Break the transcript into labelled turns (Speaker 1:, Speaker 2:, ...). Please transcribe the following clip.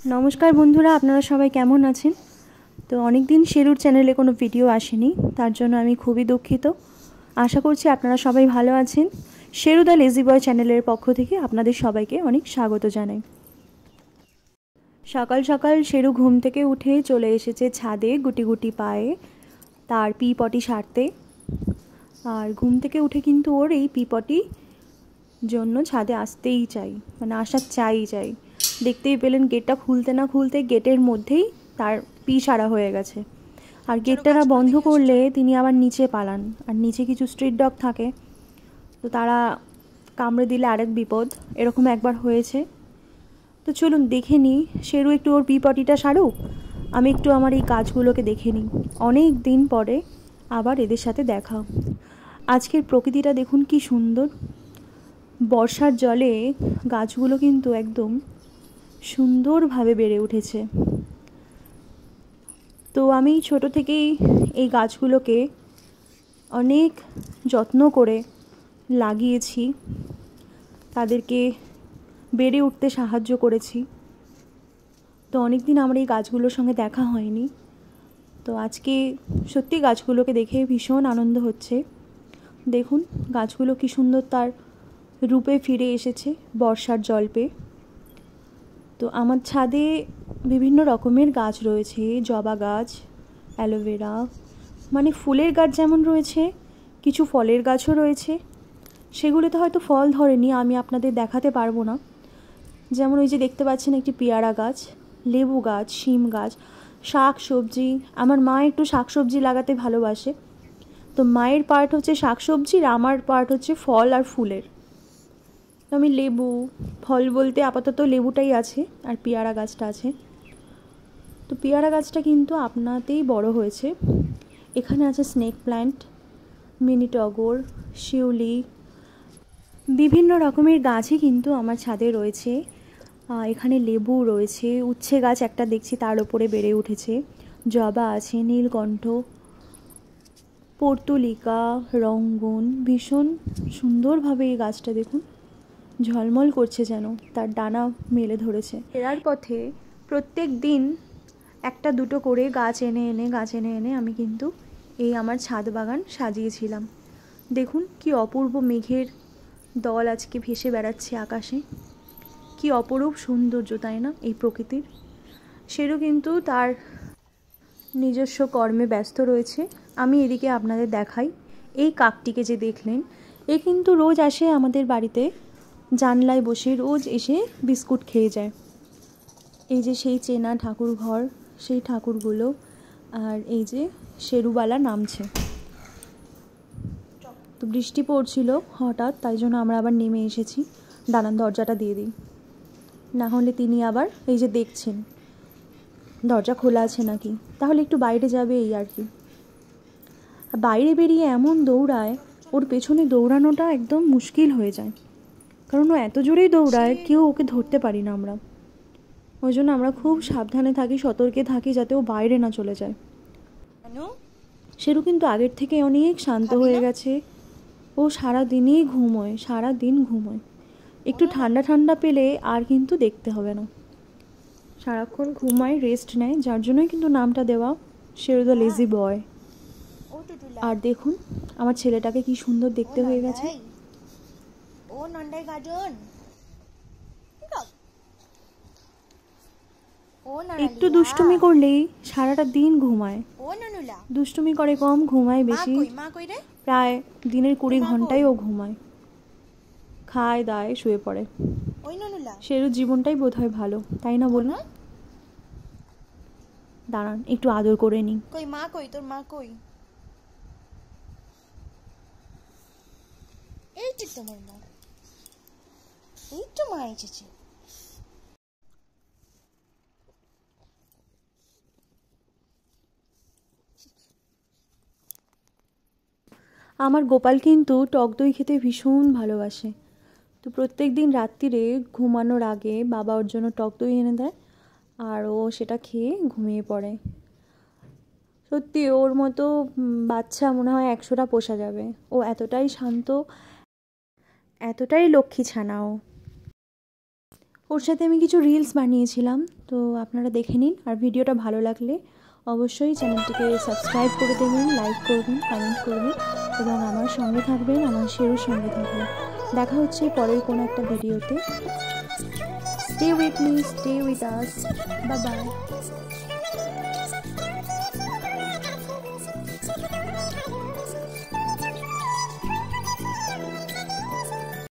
Speaker 1: নমস্কার বন্ধুরা, আপনারা সবাই কেমন আছেন? তো অনেক দিন শেরুর চ্যানেলে কোনো ভিডিও আসেনি, তার জন্য আমি খুবই দুঃখিত। আশা করছি আপনারা সবাই ভালো আছেন। শেরু দ্য লেজি বয় চ্যানেলের পক্ষ থেকে আপনাদের সবাইকে অনেক স্বাগত জানাই। সকাল সকাল শেরু ঘুম থেকে উঠে চলে এসেছে ছাদে গুটি গুটি পায়ে তার পি পটি সারতে। আর ঘুম থেকে উঠে কিন্তু ওর এই পি পটি জন্য ছাদে আসতেই চাই, মানে আসার চাই। দেখতেই পেলেন গেটটা খুলতে না খুলতে গেটের মধ্যেই তার পি সারা হয়ে গেছে। আর গেটটা না বন্ধ করলে তিনি আবার নিচে পালান, আর নিচে কিছু স্ট্রিট ডগ থাকে, তো তারা কামড়ে দিলে আরেক বিপদ। এরকম একবার হয়েছে। তো চলুন দেখে নিই, শেরু একটু ওর পি পটিটা সারুক, আমি একটু আমার এই গাছগুলোকে দেখে নিই। অনেক দিন পরে আবার এদের সাথে দেখা। আজকের প্রকৃতিটা দেখুন কি সুন্দর। বর্ষার জলে গাছগুলো কিন্তু একদম সুন্দরভাবে বেড়ে উঠেছে। তো আমি ছোট থেকেই এই গাছগুলোকে অনেক যত্ন করে লাগিয়েছি, তাদেরকে বেড়ে উঠতে সাহায্য করেছি। তো অনেক দিন আমার এই গাছগুলোর সঙ্গে দেখা হয়নি, তো আজকে সত্যি গাছগুলোকে দেখে ভীষণ আনন্দ হচ্ছে। দেখুন গাছগুলো কি সুন্দর তার রূপে ফিরে এসেছে বর্ষার জল পেয়ে। তো আমার ছাদে বিভিন্ন রকমের গাছ রয়েছে, জবা গাছ, অ্যালোভেরা, মানে ফুলের গাছ যেমন রয়েছে, কিছু ফলের গাছও রয়েছে। সেগুলোতে হয়তো ফল ধরেনি, আমি আপনাদের দেখাতে পারবো না। যেমন ওই যে দেখতে পাচ্ছেন একটি পেয়ারা গাছ, লেবু গাছ, শিম গাছ, শাক সবজি। আমার মা একটু শাক সবজি লাগাতে ভালোবাসে, তো মায়ের পার্ট হচ্ছে শাক সবজির, আমার পার্ট হচ্ছে ফল আর ফুলের। তো আমি লেবু, ফল বলতে আপাতত লেবুটাই আছে আর পেয়ারা গাছটা আছে। তো পেয়ারা গাছটা কিন্তু আপনাতেই বড় হয়েছে। এখানে আছে স্নেক প্ল্যান্ট, মিনি টগর, শিউলি, বিভিন্ন রকমের গাছই কিন্তু আমার ছাদে রয়েছে। এখানে লেবু রয়েছে, উচ্ছে গাছ একটা দেখছি তার ওপরে বেড়ে উঠেছে, জবা আছে, নীলকণ্ঠ, পর্তুলিকা, রঙ্গন। ভীষণ সুন্দরভাবে এই গাছটা দেখুন ঝলমল করছে, যেন তার ডানা মেলে ধরেছে। ফেরার পথে প্রত্যেক দিন একটা দুটো করে গাছ এনে এনে আমি কিন্তু এই আমার ছাদ বাগান সাজিয়েছিলাম। দেখুন কি অপূর্ব মেঘের দল আজকে ভেসে বেড়াচ্ছে আকাশে। কি অপরূপ সৌন্দর্য, তাই না এই প্রকৃতির? সেরও কিন্তু তার নিজস্ব কর্মে ব্যস্ত রয়েছে। আমি এদিকে আপনাদের দেখাই, এই কাকটিকে যে দেখলেন, এ কিন্তু রোজ আসে আমাদের বাড়িতে, জানলায় বসে রোজ এসে বিস্কুট খেয়ে যায়। এই যে সেই চেনা ঠাকুর ঘর, সেই ঠাকুরগুলো, আর এই যে শেরুবালা নামছে। তো বৃষ্টি পড়ছিল হঠাৎ, তাই জন্য আমরা আবার নেমে এসেছি। দাঁড়ান দরজাটা দিয়ে দিই, না হলে তিনি আবার এই যে দেখছেন দরজা খোলা আছে নাকি, তাহলে একটু বাইরে যাবে এই আর কি। বাইরে বেরিয়ে এমন দৌড়ায়, ওর পেছনে দৌড়ানোটা একদম মুশকিল হয়ে যায়, কারণ ও এত জোরেই দৌড়ায় কেউ ওকে ধরতে পারি না আমরা। ওই জন্য আমরা খুব সাবধানে থাকি, সতর্কে থাকি, যাতে ও বাইরে না চলে যায়। শেরু কিন্তু আগের থেকে অনেক শান্ত হয়ে গেছে। ও সারাদিনই ঘুমোয়, সারাদিন ঘুমোয়। একটু ঠান্ডা ঠান্ডা পেলে আর কিন্তু দেখতে হবে না, সারাক্ষণ ঘুমায়, রেস্ট নেয়, যার জন্যই কিন্তু নামটা দেওয়া শেরু দ্য লেজি বয়। আর দেখুন আমার ছেলেটাকে কি সুন্দর দেখতে হয়ে গেছে। একটু দুষ্টুমি করলেই সারাটা দিন ঘুমায়। দুষ্টুমি করে কম, ঘুমায় বেশি, প্রায় দিনের 20 ঘন্টায় ও ঘুমায়, খায় দায় শুয়ে পড়ে। শেরুর জীবনটাই বোধহয় ভালো, তাই না বলুন? দাঁড়ান একটু আদর করে নি।
Speaker 2: কই মা, কই তোর মা কই? এই তো তোমার মা, এই তো মা এসেছে।
Speaker 1: আমার গোপাল কিন্তু টক দই খেতে ভীষণ ভালোবাসে। তো প্রত্যেক দিন রাত্রিরে ঘুমানোর আগে বাবা ওর জন্য টক দই এনে দেয়, আর ও সেটা খেয়ে ঘুমিয়ে পড়ে। সত্যি ওর মতো বাচ্চা মনে হয় 100টা পোষা যাবে। ও এতটাই শান্ত, এতটাই লক্ষ্মী ছানা ও। ওর সাথে আমি কিছু রিলস বানিয়েছিলাম, তো আপনারা দেখে নিন। আর ভিডিওটা ভালো লাগলে অবশ্যই চ্যানেলটিকে সাবস্ক্রাইব করে দেবেন, লাইক করবেন, কমেন্ট করবেন এবং আমার সঙ্গে থাকবেন, আমার শেরুর সঙ্গে থাকবেন। দেখা হচ্ছে পরের কোনো একটা ভিডিওতে। Stay with me, stay with us, bye bye.